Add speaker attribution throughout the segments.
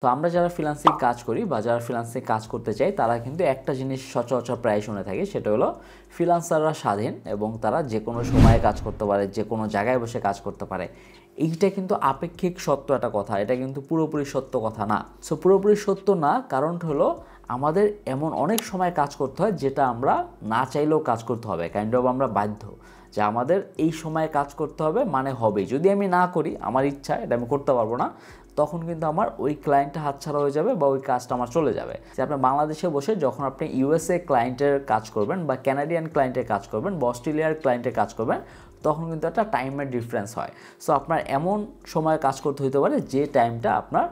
Speaker 1: তো আমরা যারা ফ্রিল্যান্সিং কাজ করি বা যারা ফ্রিল্যান্সিং কাজ করতে চাই তারা কিন্তু একটা জিনিস সচরাচর প্রায় শুনে থাকে, সেটা হলো ফ্রিল্যান্সাররা স্বাধীন এবং তারা যে কোনো সময়ে কাজ করতে পারে, যে কোনো জায়গায় বসে কাজ করতে পারে। এইটা কিন্তু আপেক্ষিক সত্য একটা কথা, এটা কিন্তু পুরোপুরি সত্য কথা না। সো পুরোপুরি সত্য না, কারণটা হলো আমাদের এমন অনেক সময় কাজ করতে হয় যেটা আমরা না চাইলেও কাজ করতে হবে, কাইন্ড অফ আমরা বাধ্য যে আমাদের এই সময়ে কাজ করতে হবে, মানে হবেই। যদি আমি না করি, আমার ইচ্ছা এটা আমি করতে পারবো না, তখন কিন্তু আমার ওই ক্লায়েন্টটা হাতছাড়া হয়ে যাবে বা ওই কাজটা আমার চলে যাবে। যে আপনি বাংলাদেশে বসে যখন আপনি ইউএসএ ক্লায়েন্টের কাজ করবেন বা ক্যানাডিয়ান ক্লায়েন্টের কাজ করবেন বা অস্ট্রেলিয়ার ক্লায়েন্টের কাজ করবেন, তখন কিন্তু একটা টাইমের ডিফারেন্স হয়। সো আপনার এমন সময় কাজ করতে হতে পারে যে টাইমটা আপনার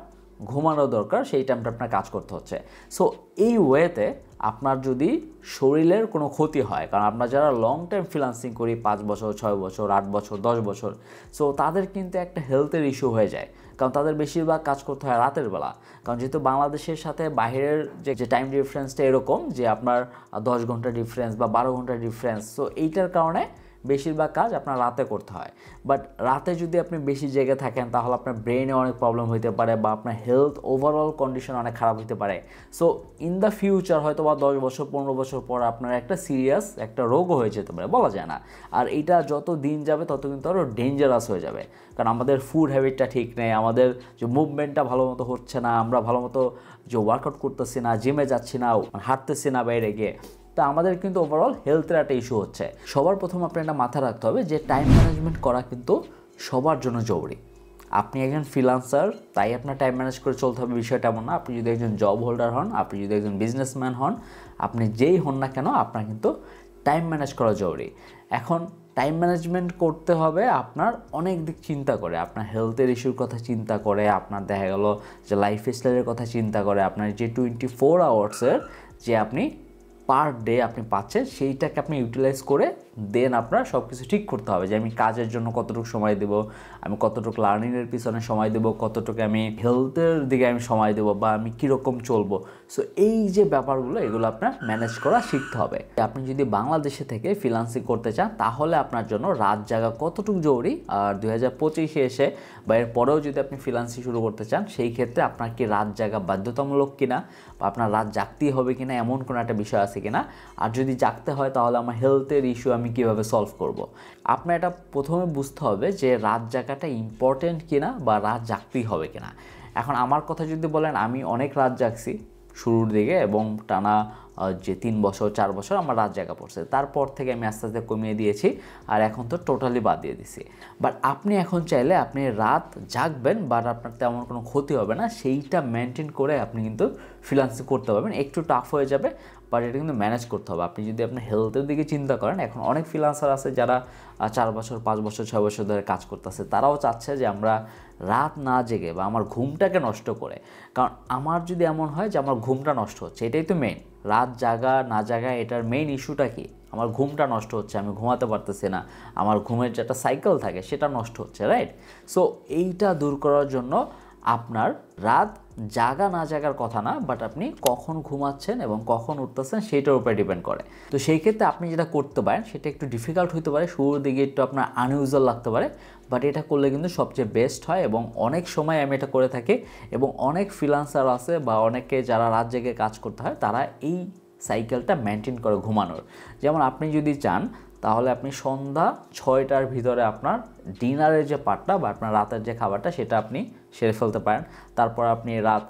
Speaker 1: ঘুমানো দরকার, সেই টাইমটা আপনার কাজ করতে হচ্ছে। সো এই ওয়েতে আপনার যদি শরীরের কোনো ক্ষতি হয়, কারণ আমরা যারা লং টাইম ফ্রিল্যান্সিং করি 5 বছর 6 বছর 8 বছর 10 বছর, সো তাদের কিন্তু একটা হেলথের ইস্যু হয়ে যায়, কারণ তাদের বেশিরভাগ কাজ করতে হয় রাতের বেলা। কারণ যেহেতু বাংলাদেশের সাথে বাইরের যে টাইম ডিফারেন্সটা এরকম যে আপনার 10 ঘন্টা ডিফারেন্স বা 12 ঘন্টা ডিফারেন্স, সো এইটার কারণে বেশিরভাগ কাজ আপনার রাতে করতে হয়। বাট রাতে যদি আপনি বেশি জায়গায় থাকেন তাহলে আপনার ব্রেনে অনেক প্রবলেম হতে পারে বা আপনার হেলথ ওভারঅল কন্ডিশন অনেক খারাপ হতে পারে। সো ইন দ্য ফিউচার হয়তো বা 10 বছর 15 বছর পর আপনার একটা সিরিয়াস একটা রোগও হয়ে যেতে পারে, বলা যায় না। আর এটা যত দিন যাবে তত কিন্তু আরও ডেঞ্জারাস হয়ে যাবে, কারণ আমাদের ফুড হ্যাবিটটা ঠিক নেই, আমাদের যে মুভমেন্টটা ভালো মতো হচ্ছে না, আমরা ভালো মতো যে ওয়ার্কআউট করতেছি না, জিমে যাচ্ছি না, হাঁটতেছি না বাইরে গিয়ে, তা আমাদের কিন্তু ওভারঅল হেলথের একটা ইস্যু হচ্ছে। সবার প্রথম আপনার এটা মাথায় রাখতে হবে যে টাইম ম্যানেজমেন্ট করা কিন্তু সবার জন্য জরুরি। আপনি একজন ফ্রিল্যান্সার, তাই আপনার টাইম ম্যানেজ করে চলতে হবে বিষয়টা এমন না। আপনি যদি একজন জব হোল্ডার হন, আপনি যদি একজন বিজনেসম্যান হন, আপনি যেই হন না কেন, আপনার কিন্তু টাইম ম্যানেজ করা জরুরি। এখন টাইম ম্যানেজমেন্ট করতে হবে আপনার অনেক দিক চিন্তা করে, আপনার হেলথের ইস্যুর কথা চিন্তা করে, আপনার দেখা গেল যে লাইফ স্টাইলের কথা চিন্তা করে, আপনার যে 24 আওয়ার্সের যে আপনি পার ডে আপনি পাচ্ছেন সেইটাকে আপনি ইউটিলাইজ করে দেন আপনার সব কিছু ঠিক করতে হবে যে আমি কাজের জন্য কতটুকু সময় দেব, আমি কতটুকু লার্নিংয়ের পিছনে সময় দেব, কতটুকু আমি হেলথের দিকে আমি সময় দেবো বা আমি কীরকম চলবো। সো এই যে ব্যাপারগুলো, এগুলো আপনার ম্যানেজ করা শিখতে হবে। আপনি যদি বাংলাদেশে থেকে ফ্রিল্যান্সিং করতে চান তাহলে আপনার জন্য রাত জাগা কতটুকু জরুরি, আর 2025-এ এসে বা এর পরেও যদি আপনি ফ্রিল্যান্সিং শুরু করতে চান সেই ক্ষেত্রে আপনার কি রাত জাগা বাধ্যতামূলক কিনা বা আপনার রাত জাগতেই হবে কিনা, এমন কোনো একটা বিষয় আছে কিনা। আর যদি জাগতে হয় তাহলে আমার হেলথের ইস্যু আমি কীভাবে সলভ করব। আপনার এটা প্রথমে বুঝতে হবে যে রাত জাগাটা ইম্পর্টেন্ট কিনা বা রাত জাগতেই হবে কিনা। এখন আমার কথা যদি বলেন, আমি অনেক রাত জাগছি শুরুর দিকে এবং টানা যে 3 বছর 4 বছর আমার রাত জাগা পড়ছে, তারপর থেকে আমি আস্তে আস্তে কমিয়ে দিয়েছি আর এখন তো টোটালি বাদ দিয়ে দিছি। বাট আপনি এখন চাইলে আপনি রাত জাগবেন বাট আপনার তেমন কোনো ক্ষতি হবে না, সেইটা মেনটেন করে আপনি কিন্তু ফ্রিল্যান্সিং করতে পারবেন। একটু টাফ হয়ে যাবে বাট এটা কিন্তু ম্যানেজ করতে হবে। আপনি যদি আপনার হেলথের দিকে চিন্তা করেন, এখন অনেক ফ্রিল্যান্সার আছে যারা 4 বছর 5 বছর 6 বছর ধরে কাজ করতেছে, তারাও চাচ্ছে যে আমরা রাত না জেগে বা আমার ঘুমটাকে নষ্ট করে, কারণ আমার যদি এমন হয় যে আমার ঘুমটা নষ্ট হচ্ছে, এটাই তো মেইন। রাত জাগা না জাগা এটার মেইন ইস্যুটা কি, আমার ঘুমটা নষ্ট হচ্ছে, আমি ঘুমাতে পারতেছি না, আমার ঘুমের যে একটা সাইকেল থাকে সেটা নষ্ট হচ্ছে, রাইট? সো এইটা দূর করার জন্য আপনার রাত জাগা না জাগার কথা না, বাট আপনি কখন ঘুমাচ্ছেন এবং কখন উঠতেছেন সেইটার উপরে ডিপেন্ড করে। তো সেই ক্ষেত্রে আপনি যেটা করতে পারেন সেটা একটু ডিফিকাল্ট হতে পারে, শুরুর দিকে একটু আপনার আনইউজুয়াল লাগতে পারে, বাট এটা করলে কিন্তু সবচেয়ে বেস্ট হয় এবং অনেক সময় আমি এটা করে থাকি এবং অনেক ফ্রিল্যান্সার আছে বা অনেকে যারা রাত জেগে কাজ করতে হয় তারা এই সাইকেলটা মেনটেন করে ঘুমানোর। যেমন আপনি যদি চান তাহলে আপনি সন্ধ্যা 6টার ভিতরে আপনার ডিনারের যে পার্টটা বা আপনার রাতের যে খাবারটা সেটা আপনি সেরে ফেলতে পারেন। তারপর আপনি রাত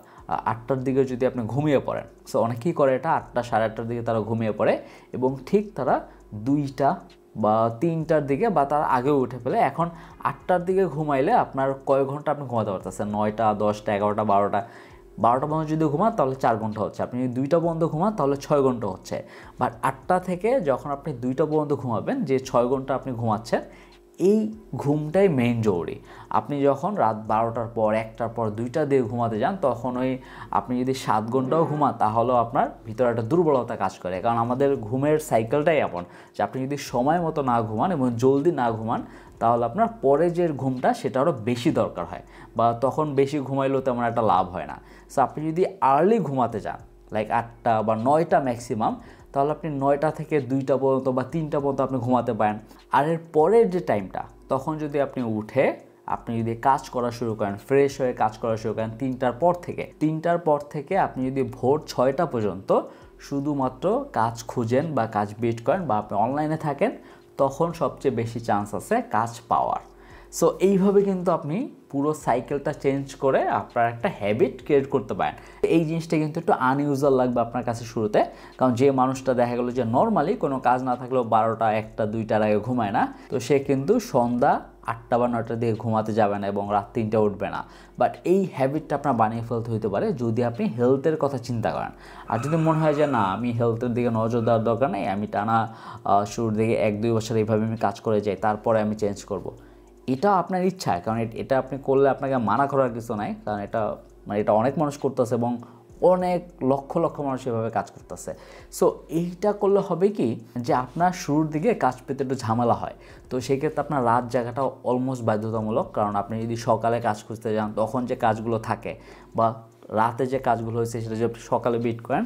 Speaker 1: 8টার দিকে যদি আপনি ঘুমিয়ে পড়েন, সো অনেকেই করে এটা 8টা 8:30টার দিকে তারা ঘুমিয়ে পড়ে এবং ঠিক তারা 2টা বা 3টার দিকে বা তার আগেও উঠে ফেলে। এখন 8টার দিকে ঘুমাইলে আপনার কয় ঘন্টা আপনি ঘুমাতে পারতেছেন? 9টা 10টা 11টা 12টা পর্যন্ত যদি ঘুমান তাহলে 4 ঘন্টা হচ্ছে, আপনি যদি 2টা পর্যন্ত ঘুমান তাহলে 6 ঘন্টা হচ্ছে। বাট 8টা থেকে যখন আপনি 2টা পর্যন্ত ঘুমাবেন, যে 6 ঘন্টা আপনি ঘুমাচ্ছেন, এই ঘুমটাই মেইন জরুরি। আপনি যখন রাত 12টার পর 1টার পর 2টা দিয়ে ঘুমাতে যান তখন ওই আপনি যদি 7 ঘন্টাও ঘুমান তাহলেও আপনার ভিতরে একটা দুর্বলতা কাজ করে, কারণ আমাদের ঘুমের সাইকেলটাই এমন যে আপনি যদি সময় মতো না ঘুমান এবং জলদি না ঘুমান তাহলে আপনার পরে যে ঘুমটা সেটা আরও বেশি দরকার হয় বা তখন বেশি ঘুমাইলেও তেমন একটা লাভ হয় না। সো আপনি যদি আর্লি ঘুমাতে যান লাইক 8টা বা 9টা ম্যাক্সিমাম, তাহলে আপনি 9টা থেকে 2টা পর্যন্ত বা 3টা পর্যন্ত আপনি ঘুমাতে পারেন। আর এর পরের যে টাইমটা তখন যদি আপনি উঠে আপনি যদি কাজ করা শুরু করেন, ফ্রেশ হয়ে কাজ করা শুরু করেন 3টার পর থেকে আপনি যদি ভোর 6টা পর্যন্ত শুধুমাত্র কাজ খুঁজেন বা কাজ বিট করেন বা আপনি অনলাইনে থাকেন, তখন সবচেয়ে বেশি চান্স আছে কাজ পাওয়ার। সো এইভাবে কিন্তু আপনি পুরো সাইকেলটা চেঞ্জ করে আপনার একটা হ্যাবিট ক্রিয়েট করতে পারেন। এই জিনিসটা কিন্তু একটু আনইউজুয়াল লাগবে আপনার কাছে শুরুতে, কারণ যে মানুষটা দেখা গেলো যে নর্মালি কোনো কাজ না থাকলেও 12টা 1টা 2টার আগে ঘুমায় না, তো সে কিন্তু সন্ধ্যা 8টা বা 9টার দিকে ঘুমাতে যাবে না এবং রাত 3টে উঠবে না। বাট এই হ্যাবিটটা আপনার বানিয়ে ফেলতে হতে পারে যদি আপনি হেলথের কথা চিন্তা করেন। আর যদি মনে হয় যে না, আমি হেলথের দিকে নজর দেওয়ার দরকার নেই, আমি টানা শুরুর দিকে 1-2 বছর এইভাবে আমি কাজ করে যাই, তারপরে আমি চেঞ্জ করব, এটা আপনার ইচ্ছা। কারণ এটা আপনি করলে আপনাকে মানা করার কিছু নাই, কারণ এটা অনেক মানুষ করতেছে এবং অনেক লক্ষ লক্ষ মানুষ এভাবে কাজ করতেছে। সো এইটা করলে হবে কি যে আপনার শুরুর দিকে কাজ পেতে একটু ঝামেলা হয়, তো সেক্ষেত্রে আপনার রাত জায়গাটা অলমোস্ট বাধ্যতামূলক। কারণ আপনি যদি সকালে কাজ খুঁজতে যান, তখন যে কাজগুলো থাকে বা রাতে যে কাজগুলো হয়েছে সেটা যদি সকালে বিট করেন,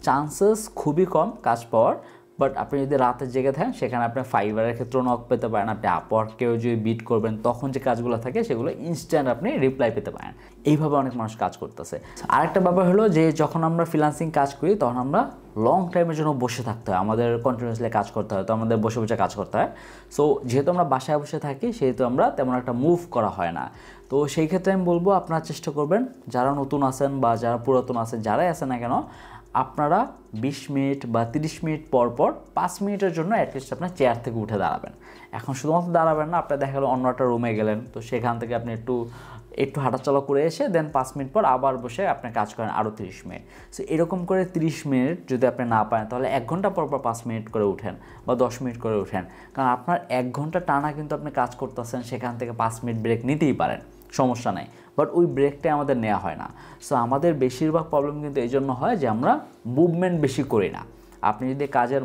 Speaker 1: চান্সেস খুবই কম কাজ পাওয়ার। বাট আপনি যদি রাতের জেগে থাকেন, সেখানে আপনি ফাইবারের ক্ষেত্রেও নক পেতে পারেন, আপনি আপওয়ার্ককেও যদি বিট করবেন, তখন যে কাজগুলো থাকে সেগুলো ইনস্ট্যান্ট আপনি রিপ্লাই পেতে পারেন। এইভাবে অনেক মানুষ কাজ করতেছে। আরেকটা ব্যাপার হলো যে যখন আমরা ফ্রিল্যান্সিং কাজ করি, তখন আমরা লং টাইমের জন্য বসে থাকতে হয়, আমাদের কন্টিনিউয়াসলি কাজ করতে হয়, তো আমাদের বসে বসে কাজ করতে হয়। সো যেহেতু আমরা বাসায় বসে থাকি, সেহেতু আমরা তেমন একটা মুভ করা হয় না। তো সেই ক্ষেত্রে আমি বলবো আপনারা চেষ্টা করবেন, যারা নতুন আছেন বা যারা পুরাতন আছেন, যারাই আছেন না কেন, আপনারা 20 মিনিট বা 30 মিনিট পর 5 মিনিটের জন্য অ্যাটলিস্ট আপনার চেয়ার থেকে উঠে দাঁড়াবেন। এখন শুধুমাত্র দাঁড়াবেন না, আপনার দেখা গেলো অন্য একটা রুমে গেলেন, তো সেখান থেকে আপনি একটু হাঁটাচলা করে এসে দেন 5 মিনিট পর আবার বসে আপনি কাজ করেন আরও 30 মিনিট। সো এরকম করে 30 মিনিট যদি আপনি না পান, তাহলে 1 ঘন্টা পর 5 মিনিট করে উঠেন বা 10 মিনিট করে উঠেন। কারণ আপনার 1 ঘন্টা টানা কিন্তু আপনি কাজ করতেছেন, সেখান থেকে 5 মিনিট ব্রেক নিতেই পারেন, সমস্যা নাই। বাট ওই ব্রেকটাই আমাদের নেওয়া হয় না। সো আমাদের বেশিরভাগ প্রবলেম কিন্তু এই জন্য হয় যে আমরা মুভমেন্ট বেশি করি না। আপনি যদি কাজের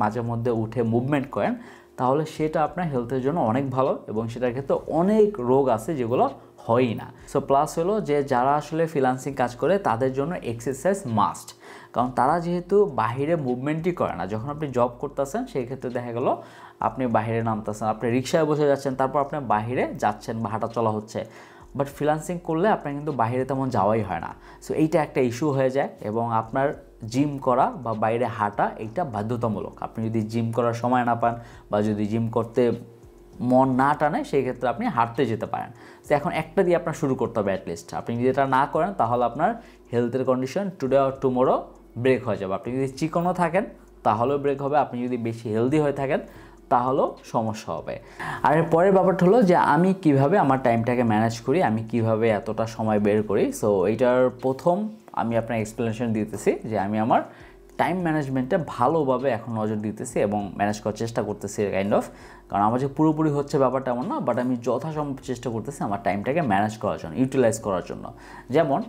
Speaker 1: মাঝে মধ্যে উঠে মুভমেন্ট করেন, তাহলে সেটা আপনার হেলথের জন্য অনেক ভালো এবং সেটার ক্ষেত্রে অনেক রোগ আছে যেগুলো হয়ই না। সো প্লাস হলো যে যারা আসলে ফ্রিল্যান্সিং কাজ করে, তাদের জন্য এক্সারসাইজ মাস্ট। কারণ তারা যেহেতু বাহিরে মুভমেন্টই করে না, যখন আপনি জব করতেছেন সেই ক্ষেত্রে দেখা গেলো আপনি বাহিরে নামতেছেন, আপনি রিক্সায় বসে যাচ্ছেন, তারপর আপনি বাহিরে যাচ্ছেন বা হাঁটা চলা হচ্ছে। বাট ফ্রিল্যান্সিং করলে আপনার কিন্তু বাইরে তেমন যাওয়াই হয় না। সো এইটা একটা ইস্যু হয়ে যায় এবং আপনার জিম করা বা বাইরে হাঁটা এইটা বাধ্যতামূলক। আপনি যদি জিম করার সময় না পান বা যদি জিম করতে মন না টানে, সেই ক্ষেত্রে আপনি হাঁটতে যেতে পারেন। তো এখন একটা দিয়ে আপনার শুরু করতে হবে অ্যাটলিস্ট। আপনি যদি এটা না করেন, তাহলে আপনার হেলথের condition today or tomorrow break হয়ে যাবে। আপনি যদি চিকনও থাকেন তাহলেও ব্রেক হবে, আপনি যদি বেশি হেলদি হয়ে থাকেন তাহলেও সমস্যা হবে। আর এর পরের ব্যাপারটা হলো যে আমি কিভাবে আমার টাইমটাকে ম্যানেজ করি, আমি কিভাবে এতটা সময় বের করি। সো এইটার প্রথম আমি আপনার এক্সপ্লেনেশন দিতেছি যে আমি আমার টাইম ম্যানেজমেন্টে ভালোভাবে এখন নজর দিতেছি এবং ম্যানেজ করার চেষ্টা করতেছি কাইন্ড অফ। কারণ আমার যে পুরোপুরি হচ্ছে ব্যাপারটা এমন না, বাট আমি যথাসম্ভব চেষ্টা করতেছি আমার টাইমটাকে ম্যানেজ করার জন্য, ইউটিলাইজ করার জন্য। যেমন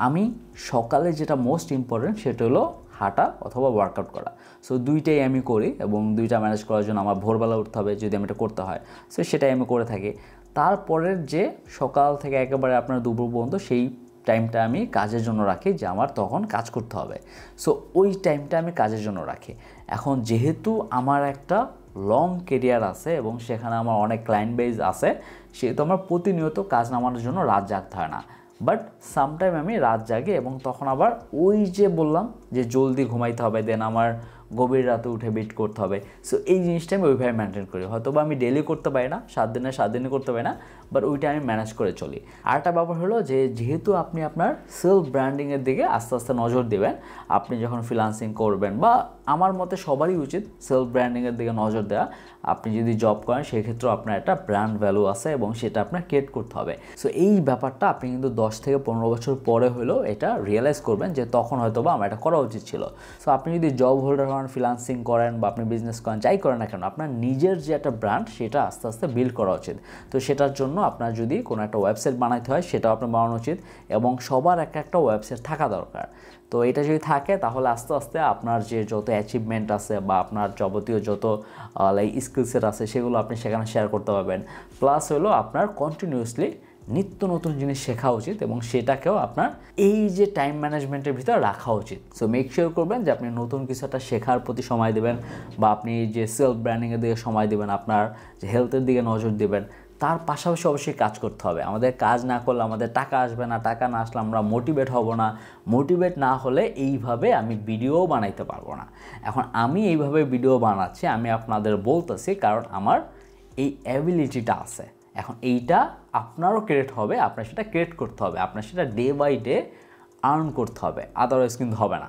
Speaker 1: আমি সকালে যেটা মোস্ট ইম্পর্টেন্ট সেটা হলো হাঁটা অথবা ওয়ার্কআউট করা। সো দুইটাই আমি করি এবং দুইটা ম্যানেজ করার জন্য আমার ভোরবেলা উঠতে হবে যদি আমি এটা করতে হয়। সো সেটাই আমি করে থাকি। তারপরের যে সকাল থেকে একেবারে আপনার দুপুর পর্যন্ত, সেই টাইমটা আমি কাজের জন্য রাখি, যে আমার তখন কাজ করতে হবে। সো ওই টাইমটা আমি কাজের জন্য রাখি। এখন যেহেতু আমার একটা লং কেরিয়ার আছে এবং সেখানে আমার অনেক ক্লায়েন্ট বেজ আছে, সেহেতু আমার প্রতিনিয়ত কাজ নামানোর জন্য রাত জাগতে হয় না। বাট সামটাইম আমি রাত জাগি এবং তখন আবার ওই যে বললাম যে জলদি ঘুমাইতে হবে, দেন আমার গভীর রাতে উঠে বিট করতে হবে। সো এই জিনিসটা আমি ওইভাবে মেনটেন করি। হয়তো বা আমি ডেলি করতে পারি না, 7 দিনে করতে পারি না, বাট ওইটা আমি ম্যানেজ করে চলি। আরেকটা ব্যাপার হলো যে যেহেতু আপনি আপনার সেলফ ব্র্যান্ডিংয়ের দিকে আস্তে আস্তে নজর দেবেন, আপনি যখন ফ্রিল্যান্সিং করবেন, বা আমার মতে সবারই উচিত সেলফ ব্র্যান্ডিংয়ের দিকে নজর দেওয়া। আপনি যদি জব করেন সেক্ষেত্রেও আপনার একটা ব্র্যান্ড ভ্যালু আছে এবং সেটা আপনার ক্রিয়েট করতে হবে। সো এই ব্যাপারটা আপনি কিন্তু 10 থেকে 15 বছর পরে হলেও এটা রিয়েলাইজ করবেন যে তখন হয়তো বা আমার এটা করা উচিত ছিল। সো আপনি যদি জব হোল্ডার হন, ফ্রিল্যান্সিং করেন বা আপনি বিজনেস করেন, যাই করেন না কেন, আপনার নিজের যে একটা ব্র্যান্ড সেটা আস্তে আস্তে বিল্ড করা উচিত। তো সেটার জন্য আপনার যদি কোনো একটা ওয়েবসাইট বানাইতে হয়, সেটাও আপনার বানানো উচিত এবং সবার একটা ওয়েবসাইট থাকা দরকার। তো এটা যদি থাকে, তাহলে আস্তে আস্তে আপনার যে যত অ্যাচিভমেন্ট আছে বা আপনার যাবতীয় যত স্কিলসেট আছে সেগুলো আপনি সেখানে শেয়ার করতে পারবেন। প্লাস হলো আপনার কন্টিনিউয়াসলি নিত্য নতুন জিনিস শেখা উচিত এবং সেটাকেও আপনার এই যে টাইম ম্যানেজমেন্টের ভিতরে রাখা উচিত। সো মেক শিওর করবেন যে আপনি নতুন কিছু একটা শেখার প্রতি সময় দেবেন বা আপনি যে সেলফ ব্র্যান্ডিংয়ের দিকে সময় দেবেন, আপনার যে হেলথের দিকে নজর দেবেন, তার পাশাপাশি অবশ্যই কাজ করতে হবে। আমাদের কাজ না করলে আমাদের টাকা আসবে না, টাকা না আসলে আমরা মোটিভেট হব না, মোটিভেট না হলে এইভাবে আমি ভিডিও বানাইতে পারবো না। এখন আমি এইভাবে ভিডিও বানাচ্ছি, আমি আপনাদের বলতেছি কারণ আমার এই অ্যাবিলিটিটা আছে। এখন এইটা আপনারও ক্রিয়েট হবে, আপনার সেটা ক্রিয়েট করতে হবে, আপনার সেটা ডে বাই ডে আর্ন করতে হবে, আদারওয়াইজ কিন্তু হবে না।